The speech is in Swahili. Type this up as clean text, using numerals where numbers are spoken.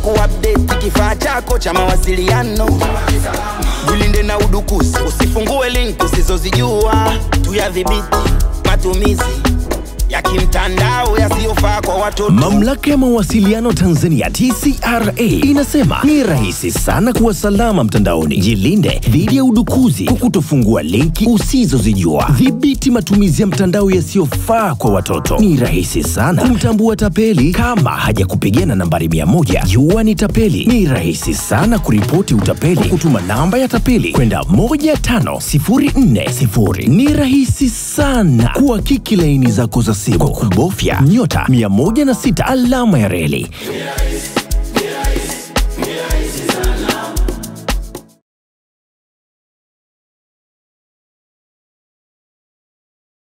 kuupdate kifaa chako cha mawasiliano. Jilinde na udukuzi, usifungue link usizozijua. Tuyadhibiti matumizi ya kimtandao yasiyofaa kwa watoto. Mamlaka ya Mawasiliano Tanzania TCRA inasema ni rahisi sana kuwa salama mtandaoni. Jilinde dhidi ya udukuzi kwa kutofungua linki usizozijua. Dhibiti matumizi ya mtandao yasiyofaa kwa watoto. Ni rahisi sana kumtambua tapeli kama hajakupigia na nambari 100. Jua ni tapeli. Ni rahisi sana kuripoti utapeli kwa kutuma namba ya tapeli kwenda 15040. Ni rahisi sana kuhakiki laini zako za simu kwa kubofya *106 alama ya reli.